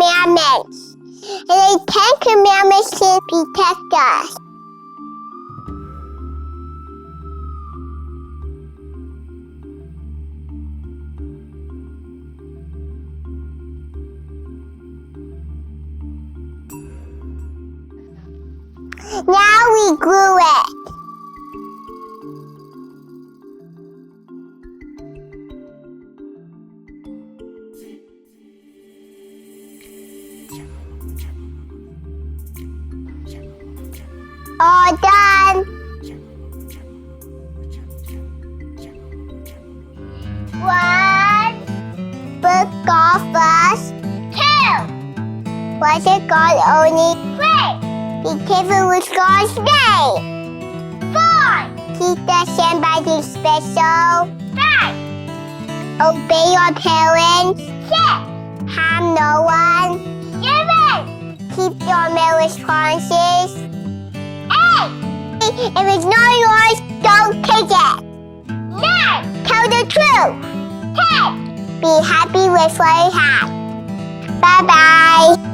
Commandments. And the 10 Commandments to protect us. Now we glue it. All done. 1. Book God first. 2. Worship God only. 3. Be careful with God's name. 4. Keep the Sabbath special. 5. Obey your parents. 6. Harm no one. 7. Keep your marriage promises. 8. If it's not yours, don't take it. 9. Tell the truth. 10. Be happy with what you have. Bye-bye.